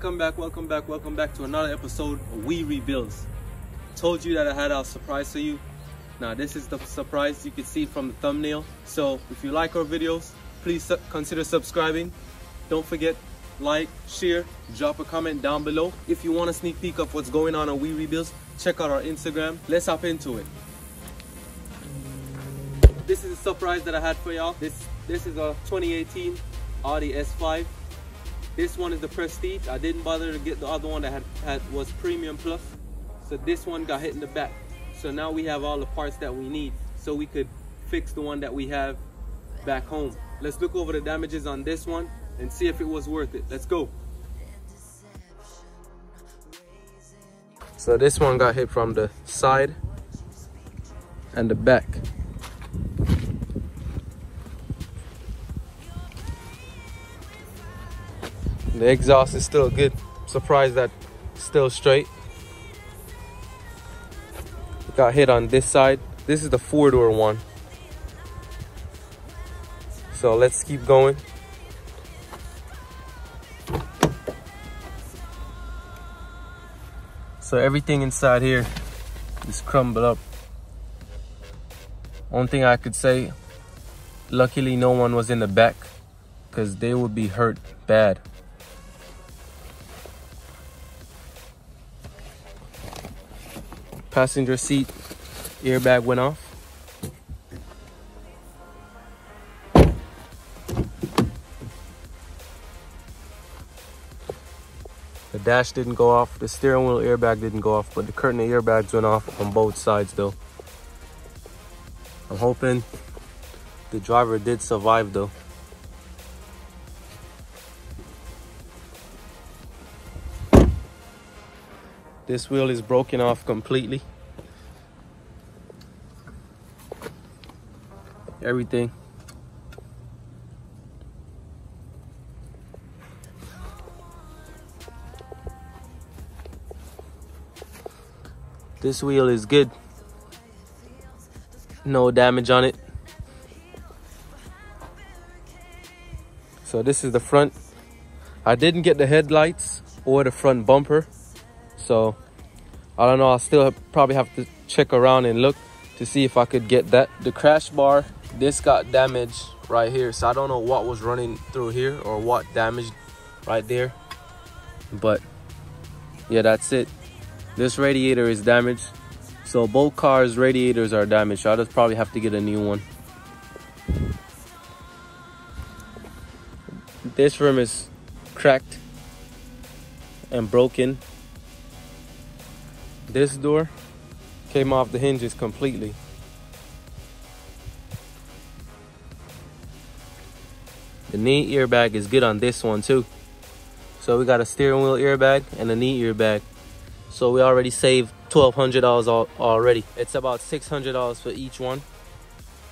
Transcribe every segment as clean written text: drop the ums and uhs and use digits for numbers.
Welcome back to another episode of We Rebuilds. Told you that I had a surprise for you. Now this is the surprise you can see from the thumbnail. So if you like our videos, please consider subscribing. Don't forget, like, share, drop a comment down below. If you want a sneak peek of what's going on We Rebuilds, check out our Instagram. Let's hop into it. This is a surprise that I had for y'all. This is a 2018 Audi S5. This one is the Prestige. I didn't bother to get the other one that was Premium Plus. So this one got hit in the back. So now we have all the parts that we need so we could fix the one that we have back home. Let's look over the damages on this one and see if it was worth it. Let's go. So this one got hit from the side and the back. The exhaust is still good. Surprised that it's still straight. Got hit on this side. This is the 4-door one. So let's keep going. So everything inside here is crumbled up. One thing I could say, luckily no one was in the back because they would be hurt bad. Passenger seat airbag went off. The dash didn't go off, the steering wheel airbag didn't go off, but the curtain airbags went off on both sides though. I'm hoping the driver did survive though. This wheel is broken off completely. Everything. This wheel is good. No damage on it. So this is the front. I didn't get the headlights or the front bumper. So I don't know, I'll still probably have to check around and look to see if I could get that. The crash bar, this got damaged right here. So I don't know what was running through here or what damaged right there. But yeah, that's it. This radiator is damaged. So both cars' radiators are damaged. So I'll just probably have to get a new one. This rim is cracked and broken. This door came off the hinges completely. The knee airbag is good on this one too. So we got a steering wheel airbag and a knee airbag. So we already saved $1,200 already. It's about $600 for each one.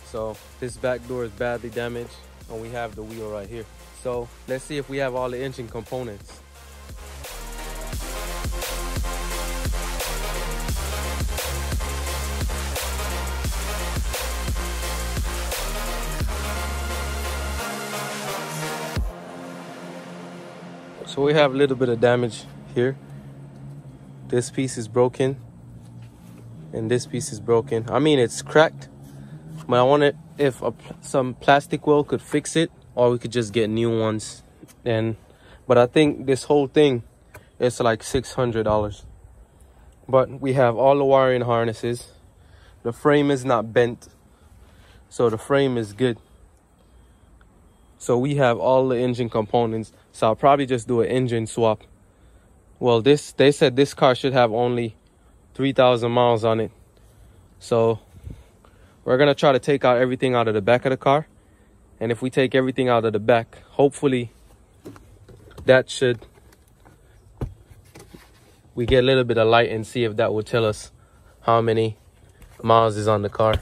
So this back door is badly damaged and we have the wheel right here. So let's see if we have all the engine components. So we have a little bit of damage here. This piece is broken and this piece is broken. I mean, it's cracked, but I wonder if some plastic wheel could fix it, or we could just get new ones. But I think this whole thing is like $600. But we have all the wiring harnesses. The frame is not bent, so the frame is good. So we have all the engine components. So I'll probably just do an engine swap. Well, they said this car should have only 3,000 miles on it. So we're gonna try to take out everything out of the back of the car. And if we take everything out of the back, hopefully we get a little bit of light and see if that will tell us how many miles is on the car.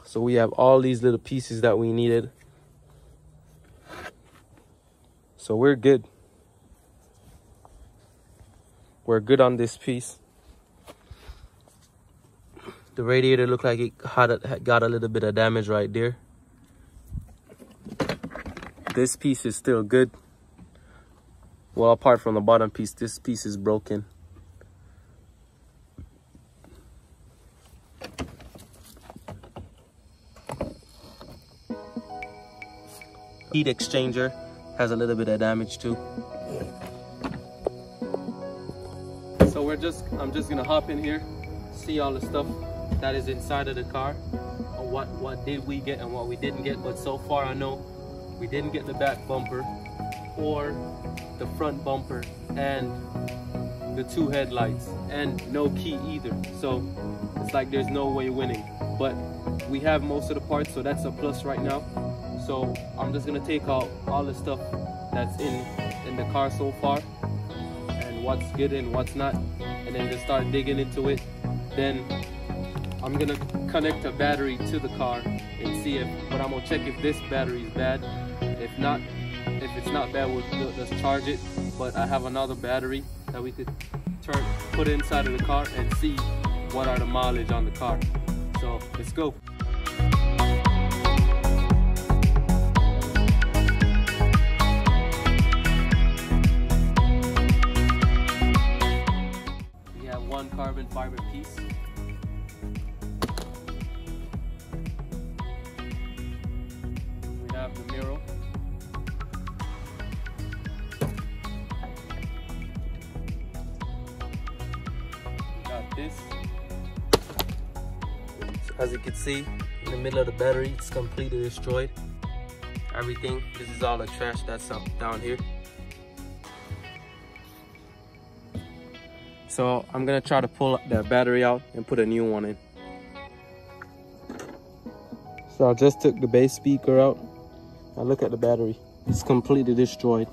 So we have all these little pieces that we needed. So we're good. We're good on this piece. The radiator looked like it got a little bit of damage right there. This piece is still good. Well, apart from the bottom piece, this piece is broken. Heat exchanger has a little bit of damage too. So I'm just gonna hop in here, see all the stuff that is inside of the car, or what did we get and what we didn't get. But so far I know we didn't get the back bumper or the front bumper and the 2 headlights, and no key either. So it's like there's no way winning, but we have most of the parts, so that's a plus right now. So I'm just gonna take out all the stuff that's in the car so far, and what's good and what's not, and then just start digging into it. Then I'm gonna connect a battery to the car and see but I'm gonna check if this battery is bad. If it's not bad, we'll just charge it. But I have another battery that we could put inside of the car and see what are the mileage on the car. So let's go. We have one carbon fiber piece. We have the mirror. This, as you can see, in the middle of the battery, it's completely destroyed. Everything, this is all the trash that's up down here. So I'm gonna try to pull that battery out and put a new one in. So I just took the bass speaker out. Now look at the battery, it's completely destroyed.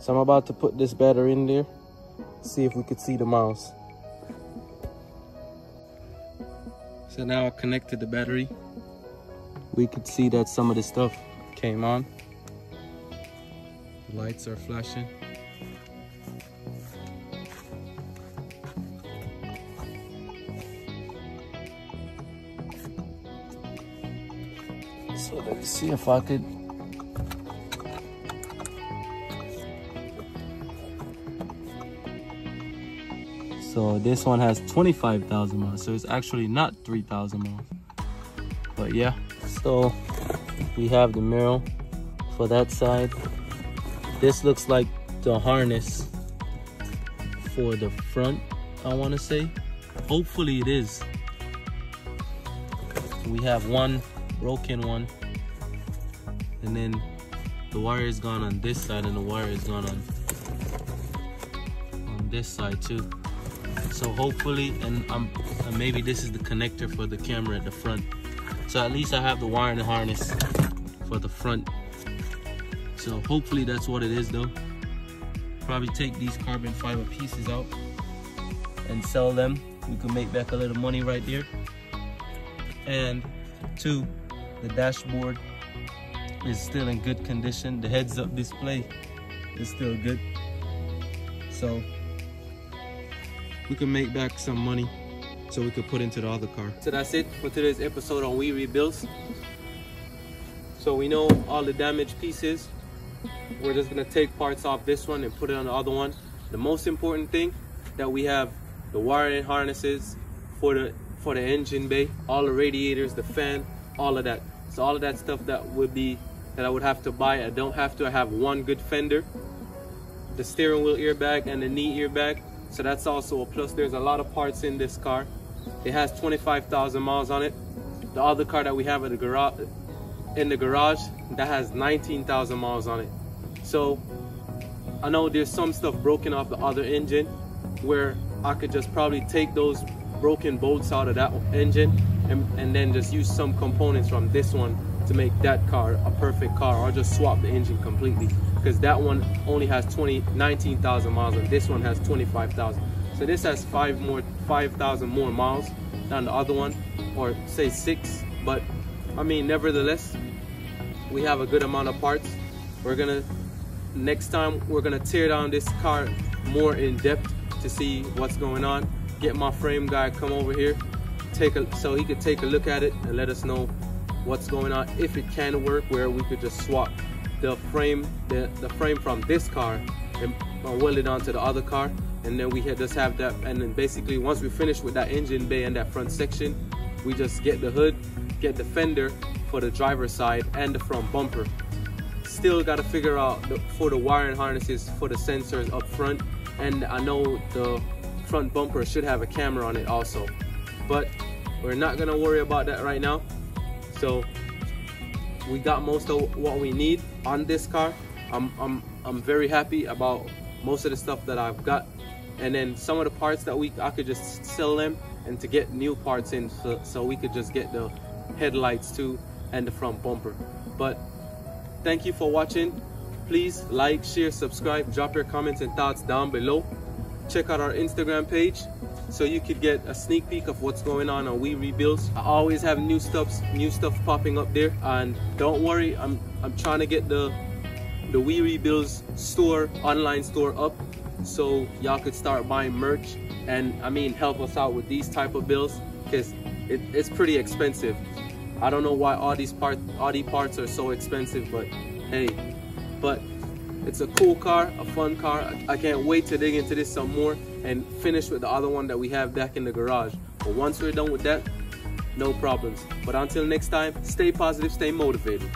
So I'm about to put this battery in there, see if we could see the miles. So now I connected the battery. We could see that some of the stuff came on. The lights are flashing. So let me see if I could. So this one has 25,000 miles, so it's actually not 3,000 miles. But yeah, so we have the mirror for that side. This looks like the harness for the front, I want to say. Hopefully it is. We have one broken one, and then the wire is gone on this side, and the wire is gone on this side too. So hopefully, and maybe this is the connector for the camera at the front. So at least I have the wire and the harness for the front. So hopefully that's what it is though. Probably take these carbon fiber pieces out and sell them. We can make back a little money right there. And 2, the dashboard is still in good condition. The heads-up display is still good. So we can make back some money so we could put into the other car. So that's it for today's episode on We Rebuilds. So we know all the damaged pieces. We're just gonna take parts off this one and put it on the other one. The most important thing, that we have the wiring harnesses for the engine bay, all the radiators, the fan, all of that. So all of that stuff that I would have to buy. I don't have to. I have one good fender, the steering wheel airbag and the knee airbag. So that's also a plus. There's a lot of parts in this car. It has 25,000 miles on it. The other car that we have in the garage, that has 19,000 miles on it. So I know there's some stuff broken off the other engine where I could just probably take those broken bolts out of that engine and then just use some components from this one to make that car a perfect car, or just swap the engine completely, because that one only has 19,000 miles and this one has 25,000. So this has 5,000 more miles than the other one, or say 6. But I mean, nevertheless, we have a good amount of parts. Next time we're gonna tear down this car more in depth to see what's going on. Get my frame guy come over here take a look at it and let us know what's going on. If it can work, where we could just swap the frame from this car and weld it onto the other car, and then we just have that. And then basically once we finish with that engine bay and that front section, we just get the hood, get the fender for the driver's side and the front bumper. Still got to figure out for the wiring harnesses for the sensors up front, and I know the front bumper should have a camera on it also, but we're not gonna worry about that right now. So we got most of what we need on this car. I'm very happy about most of the stuff that I've got, and then some of the parts that I could just sell them and to get new parts in, so we could just get the headlights too and the front bumper. But thank you for watching. Please like, share, subscribe, drop your comments and thoughts down below. Check out our Instagram page so you could get a sneak peek of what's going on We Rebuilds. I always have new stuff popping up there, and don't worry, I'm trying to get the We Rebuilds store, online store up, so y'all could start buying merch and help us out with these type of builds, because it's pretty expensive. I don't know why Audi parts are so expensive, but hey, it's a cool car, a fun car. I can't wait to dig into this some more and finish with the other one that we have back in the garage. But once we're done with that, no problems. But until next time, stay positive, stay motivated.